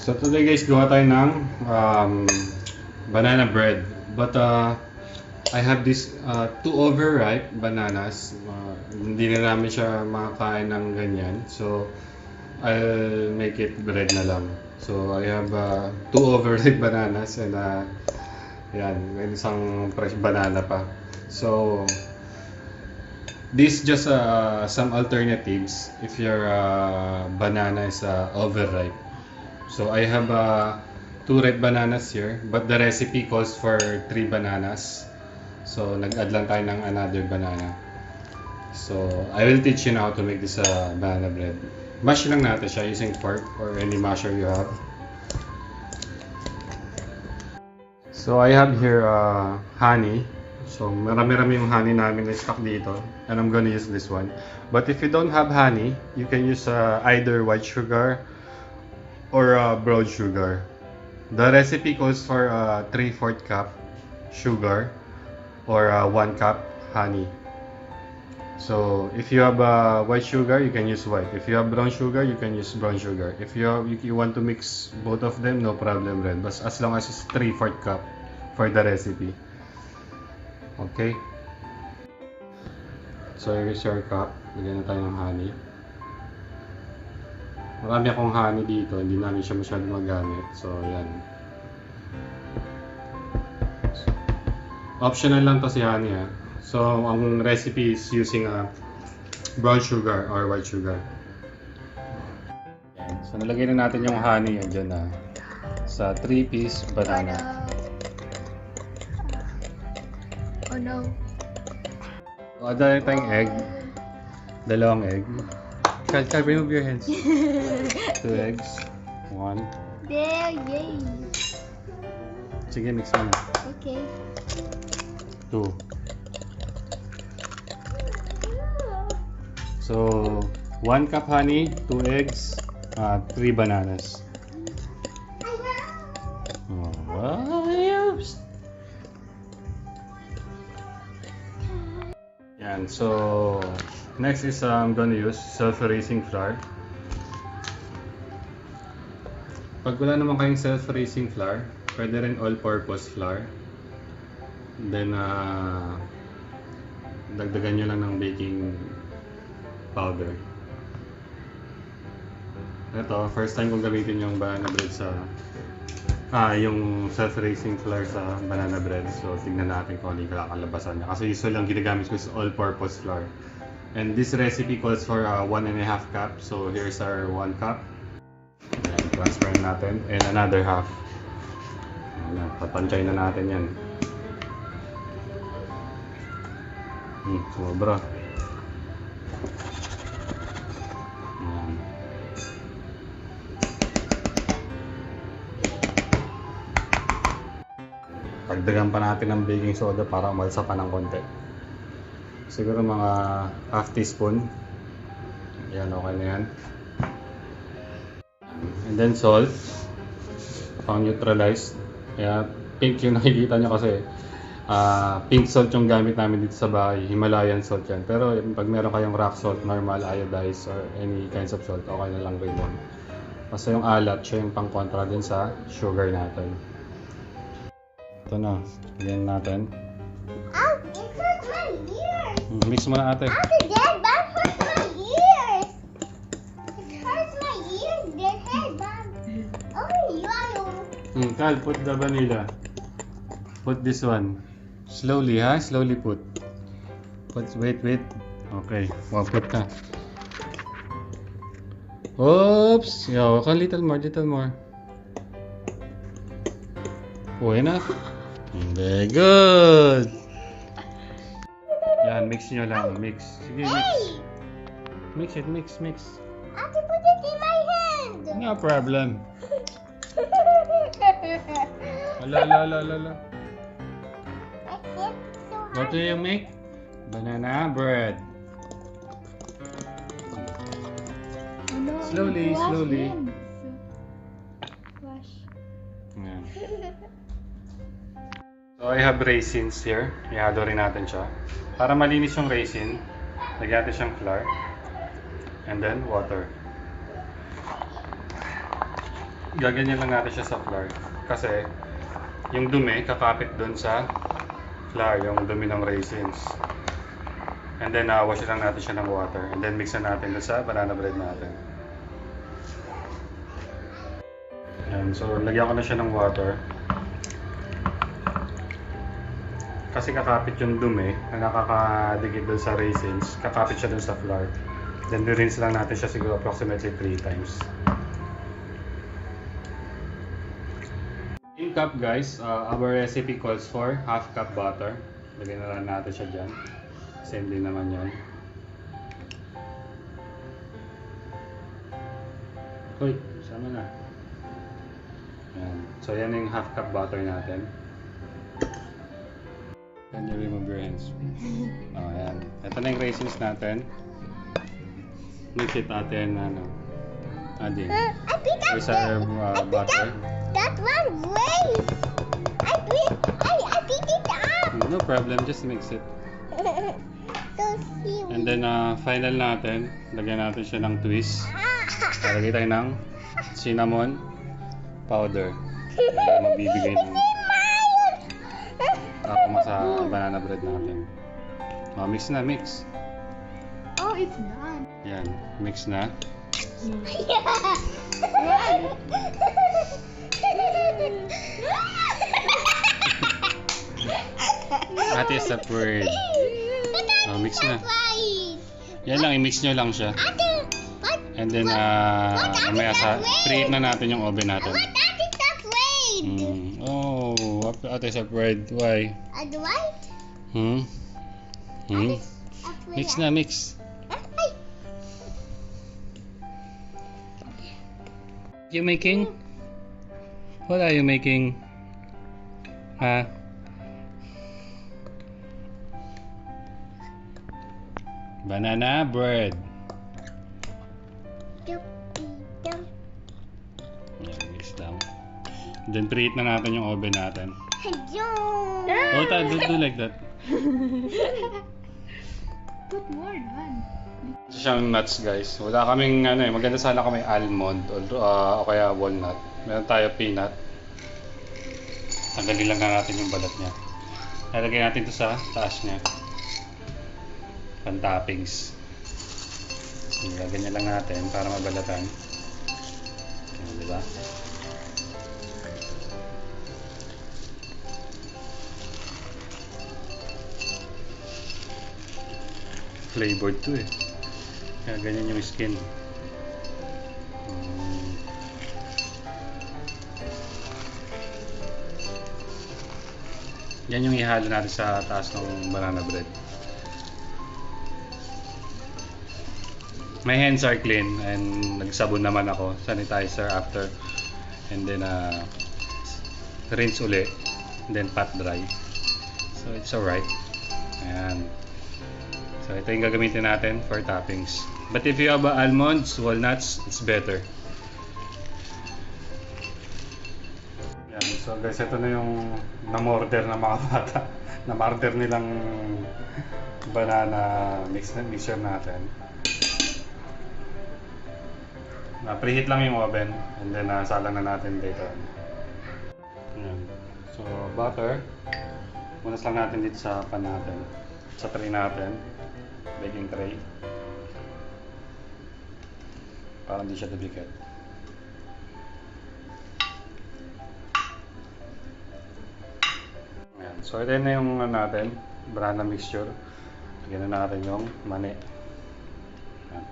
So today guys, gawa tayo ng banana bread. But I have this 2 overripe bananas. Hindi na namin siya makakain ng ganyan. So I'll make it bread na lang. So I have 2 overripe bananas and yan, may isang fresh banana pa. So this just some alternatives if your banana is overripe. So I have 2 red bananas here, but the recipe calls for 3 bananas. So nag-add lang tayo ng another banana. So I will teach you now how to make this banana bread. Mash lang natin siya using fork or any masher you have. So I have here honey. So marami-rami yung honey namin na stock dito, and I'm gonna use this one. But if you don't have honey, you can use either white sugar or brown sugar. The recipe calls for 3/4 cup sugar or 1 cup honey. So if you have white sugar, you can use white. If you have brown sugar, you can use brown sugar. If you want to mix both of them, no problem rin. But as long as it's 3/4 cup for the recipe. Okay. So here's your cup. Lagyan na tayo ng honey. Marami akong honey dito, hindi namin siya masyadong magamit. So, yan. Optional lang to si honey ha. So, ang recipe is using brown sugar or white sugar. Yan. So, nalagay na natin yung honey dyan sa 3-piece banana. Oh no. So, add tayong egg. Dalawang egg. Can remove your hands. 2 eggs. 1. There, yay. Sige, mix mo na. Okay. 2. So, 1 cup honey, 2 eggs, 3 bananas. Yan, so next is I'm gonna use self-raising flour. Pag wala naman kayong self-raising flour, pwede rin all-purpose flour. Then dagdagan nyo lang ng baking powder. Ito, first time kong gamitin yung banana bread sa yung self-raising flour sa banana bread. So tignan natin kung ano yung kakalabasan niya. Kasi usually lang ginagamit ko is all-purpose flour. And this recipe calls for 1.5 cup. So here's our 1 cup. Ayan, transfer natin. And another half. Ayan, papanchay na natin yan. Sobra. Ayan. Pagdagan pa natin ng baking soda para umalsa pa ng konti. Siguro mga half teaspoon. Ayan, okay na yan. And then salt. Pang neutralize. Kaya pink yung nakikita nyo kasi pink salt yung gamit namin dito sa bahay. Himalayan salt yan. Pero pag meron kayong rock salt, normal, iodized, or any kinds of salt, okay na lang rin yun. Kasi yung alat, siya yung pang kontra din sa sugar natin. Ito na. Lagyan natin. It hurts my ears. Mix mo na ate. After that, that hurts my ears. It hurts my ears. That hurts, Mom. Oh, Kyle, put the vanilla. Put this one. Slowly, ha? Slowly put. Wait. Okay. Wow, put na. Oops! Yo, a little more. Oh, enough. Very good. Yan, mix nyo lang. Mix. Sige, mix. Mix. I have to put it in my hand. No problem. Ala. What do you make? Banana bread. Slowly. Wash. Yan. So I have raisins here. Ihalo rin natin siya. Para malinis yung raisin, lagyan natin siyang flour. And then water. gaganyan lang natin siya sa flour. Kasi yung dumi kakapit dun sa flour, yung dumi ng raisins. And then wash lang natin siya ng water. And then mix na natin dun sa banana bread natin. Yan. So lagyan ko na siya ng water. Kasi kakapit yung dumi na nakakadikit dun sa raisins. Kakapit siya dun sa flour. Then rinse lang natin siya siguro approximately 3 times. In cup guys, our recipe calls for half cup butter. Lagyan na lang natin siya dyan. Same din naman yan. Uy, sama na. Yan. So yan yung half cup butter natin. Can you remove your hands? Oh, yan. Ito na yung raisins natin. Mix it natin, adin. Here's our butter. That one waste. I picked it up. No problem, just mix it. So sweet. And then final natin, lagyan natin siya ng twist. Lagyan tayo ng cinnamon powder. Magbibigay ng aroma sa banana bread natin. Oh, mix na, mix. Oh, it's done. Yan, mix na. Ate separate. Oh, mix na. Yan lang, i-mix nyo lang siya. And then, mamaya preheat na natin yung oven natin. Oh, ate separate. Why? Mix na, mix. You making? What are you making? Huh? Banana bread. Yan, mix lang. Then preheat na natin yung oven natin. Oh, do like that. Put more, man. Ito siyang nuts guys. Wala kaming maganda sana kami almond o kaya walnut. Meron tayo peanut. Tanggalin lang natin yung balat niya. Lalagay natin ito sa taas niya. Pan-toppings. Ganyan lang natin para mabalatan. Ayan, diba? Flavored to eh. Kaya ganyan yung skin. Yan yung ihalo natin sa taas ng banana bread. My hands are clean and nagsabon naman ako, sanitizer after, and then rinse uli, and then pat dry. So it's alright. Ayan. So ito yung gagamitin natin for toppings. But if you have almonds, walnuts, it's better. Ayan. So guys, ito na yung na-order na mga bata. Na-order nilang banana mixer natin. Preheat lang yung oven and then salang na natin dito. Ayan. So butter, munas lang natin dito sa pan natin, sa tray natin, baking tray, para hindi siya duplicate. Ayan. So ito na yung natin, banana mixture. Lagyan na natin yung mani. Ayan.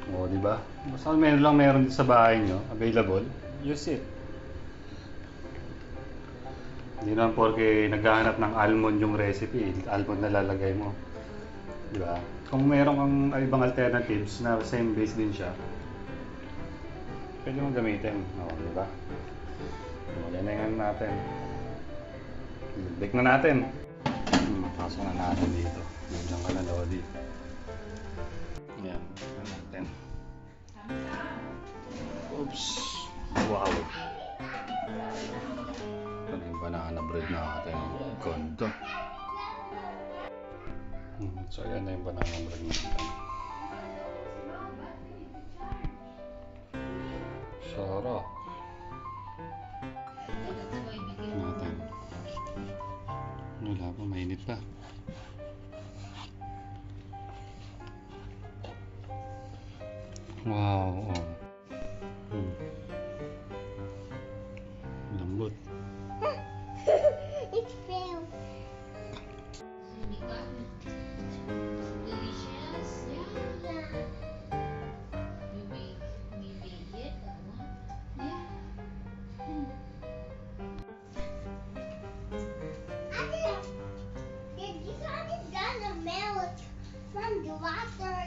O, diba? Basta meron din sa bahay nyo, available, use it. Hindi naman porke naghahanap ng almond yung recipe, almond na lalagay mo. Diba? Kung meron kang ibang alternatives na same base din siya, pwede mong gamitin. O, diba? Yan na yan natin. Bake na natin. Pasok na natin dito. Biglang ka na lodi. Yan. Yan natin. Oops. Wow. Ito yung banana bread natin. Ganda. So, ayan na yung banana bread natin. Sarap. Natin. Wala pa, mainit pa. Wow. Oh. Lambot. It fell. Delicious. Yeah. We made it. Yeah. I think this one is gonna melt from the water.